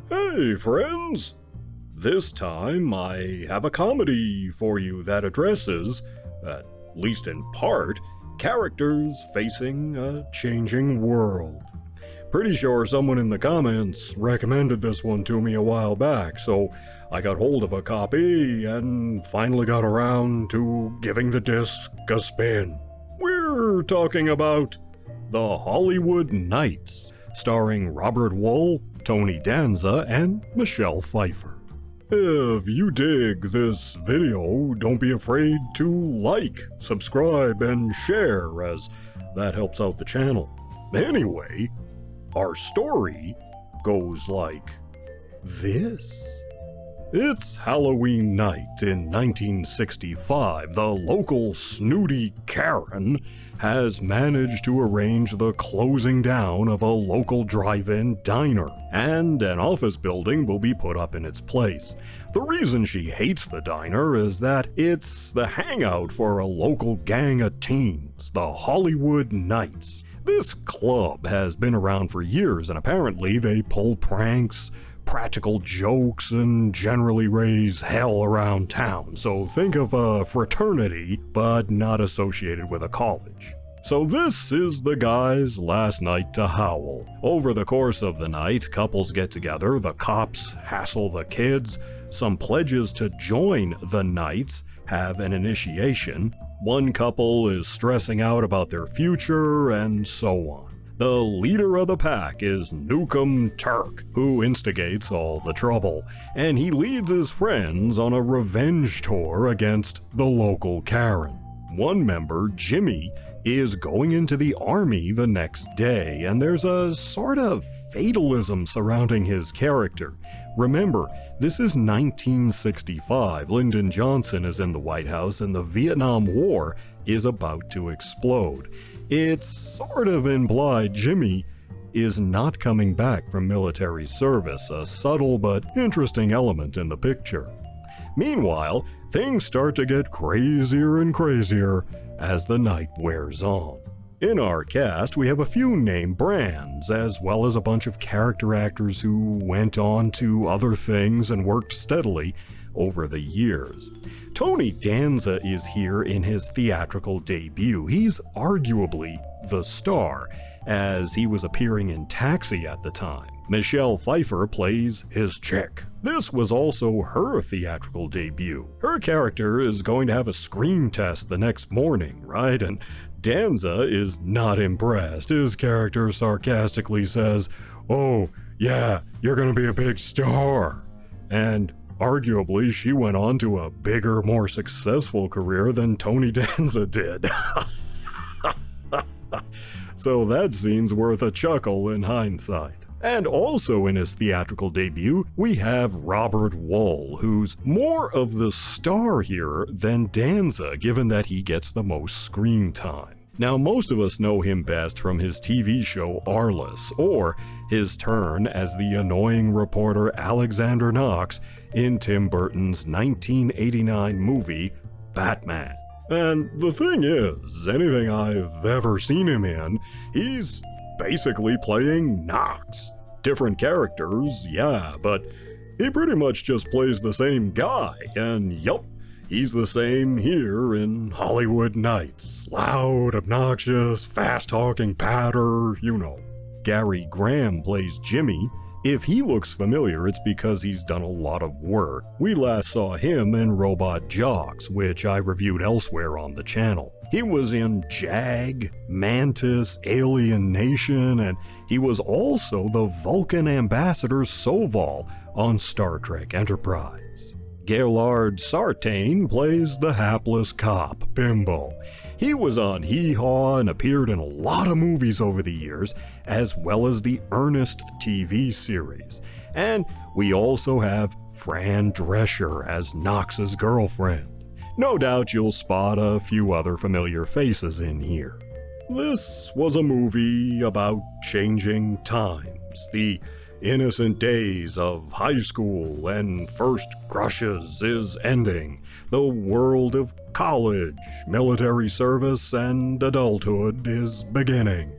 Hey, friends! This time I have a comedy for you that addresses, at least in part, characters facing a changing world. Pretty sure someone in the comments recommended this one to me a while back, so I got hold of a copy and finally got around to giving the disc a spin. We're talking about The Hollywood Knights, starring Robert Wuhl, Tony Danza, and Michelle Pfeiffer. If you dig this video, don't be afraid to like, subscribe, and share, as that helps out the channel. Anyway, our story goes like this. It's Halloween night in 1965. The local snooty Karen has managed to arrange the closing down of a local drive-in diner, and an office building will be put up in its place. The reason she hates the diner is that it's the hangout for a local gang of teens, the Hollywood Knights. This club has been around for years, and apparently they pull pranks, practical jokes, and generally raise hell around town. So think of a fraternity, but not associated with a college. So this is the guys' last night to howl. Over the course of the night, couples get together, the cops hassle the kids, some pledges to join the Knights have an initiation, one couple is stressing out about their future, and so on. The leader of the pack is Nukem Turk, who instigates all the trouble, and he leads his friends on a revenge tour against the local Karen. One member, Jimmy, is going into the army the next day, and there's a sort of fatalism surrounding his character. Remember, this is 1965. Lyndon Johnson is in the White House, and the Vietnam War is about to explode. It's sort of implied Jimmy is not coming back from military service, a subtle but interesting element in the picture. Meanwhile, things start to get crazier and crazier as the night wears on. In our cast, we have a few name brands, as well as a bunch of character actors who went on to other things and worked steadily over the years. Tony Danza is here in his theatrical debut. He's arguably the star, as he was appearing in Taxi at the time. Michelle Pfeiffer plays his chick. This was also her theatrical debut. Her character is going to have a screen test the next morning, right? And Danza is not impressed. His character sarcastically says, "Oh, yeah, you're gonna be a big star." And arguably, she went on to a bigger, more successful career than Tony Danza did. So that scene's worth a chuckle in hindsight. And also in his theatrical debut, we have Robert Wuhl, who's more of the star here than Danza, given that he gets the most screen time. Now, most of us know him best from his TV show Arliss, or his turn as the annoying reporter Alexander Knox in Tim Burton's 1989 movie, Batman. And the thing is, anything I've ever seen him in, he's basically playing Knox. Different characters, yeah, but he pretty much just plays the same guy, and yup, he's the same here in Hollywood Knights. Loud, obnoxious, fast-talking patter, you know. Gary Graham plays Jimmy. If he looks familiar, it's because he's done a lot of work. We last saw him in Robot Jox, which I reviewed elsewhere on the channel. He was in Jag, Mantis, Alien Nation, and he was also the Vulcan ambassador Soval on Star Trek Enterprise. Gaylord Sartain plays the hapless cop, Bimbo. He was on Hee Haw and appeared in a lot of movies over the years, as well as the Ernest TV series. And we also have Fran Drescher as Knox's girlfriend. No doubt you'll spot a few other familiar faces in here. This was a movie about changing times, the innocent days of high school and first crushes is ending. The world of college, military service, and adulthood is beginning.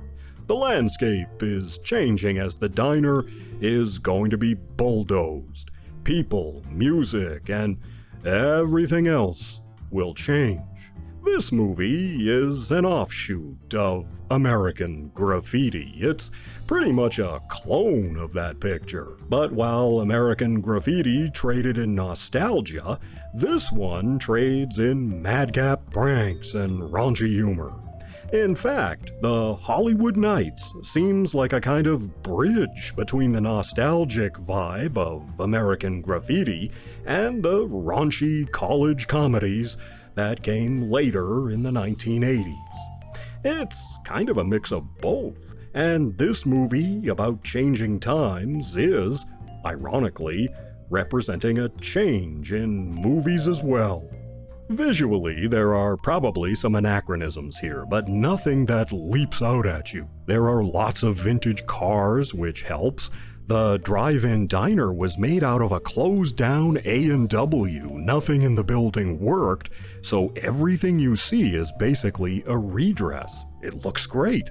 The landscape is changing as the diner is going to be bulldozed. People, music, and everything else will change. This movie is an offshoot of American Graffiti. It's pretty much a clone of that picture. But while American Graffiti traded in nostalgia, this one trades in madcap pranks and raunchy humor. In fact, the Hollywood Nights seems like a kind of bridge between the nostalgic vibe of American Graffiti and the raunchy college comedies that came later in the 1980s. It's kind of a mix of both, and this movie about changing times is, ironically, representing a change in movies as well. Visually, there are probably some anachronisms here, but nothing that leaps out at you. There are lots of vintage cars, which helps. The drive-in diner was made out of a closed-down A&W. Nothing in the building worked, so everything you see is basically a redress. It looks great.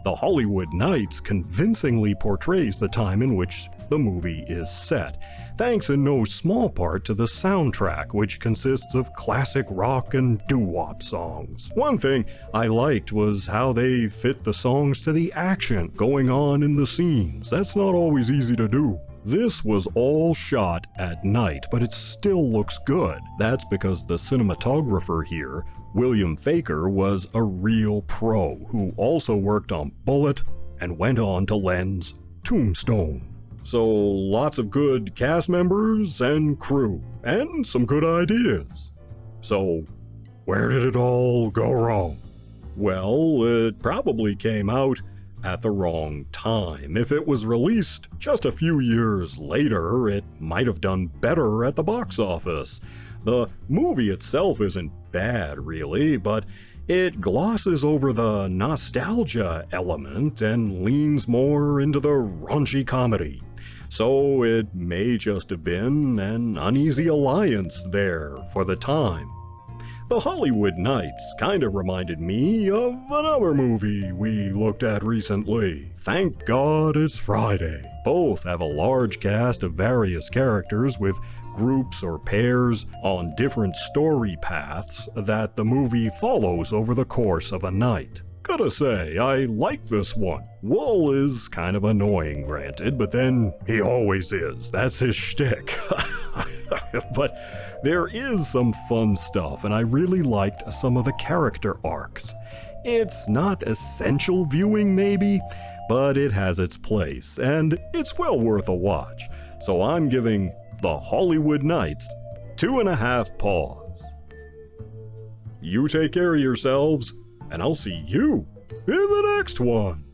The Hollywood Nights convincingly portrays the time in which the movie is set, thanks in no small part to the soundtrack, which consists of classic rock and doo-wop songs. One thing I liked was how they fit the songs to the action going on in the scenes. That's not always easy to do. This was all shot at night, but it still looks good. That's because the cinematographer here, William Faker, was a real pro who also worked on Bullet and went on to lens Tombstone. So lots of good cast members and crew, and some good ideas. So where did it all go wrong? Well, it probably came out at the wrong time. If it was released just a few years later, it might have done better at the box office. The movie itself isn't bad, really, but it glosses over the nostalgia element and leans more into the raunchy comedy. So it may just have been an uneasy alliance there for the time. The Hollywood Nights kind of reminded me of another movie we looked at recently, Thank God It's Friday. Both have a large cast of various characters with groups or pairs on different story paths that the movie follows over the course of a night. Gotta say, I like this one. Wuhl is kind of annoying, granted, but then he always is. That's his shtick. But there is some fun stuff, and I really liked some of the character arcs. It's not essential viewing, maybe, but it has its place, and it's well worth a watch. So I'm giving The Hollywood Nights 2.5 paws. You take care of yourselves, and I'll see you in the next one.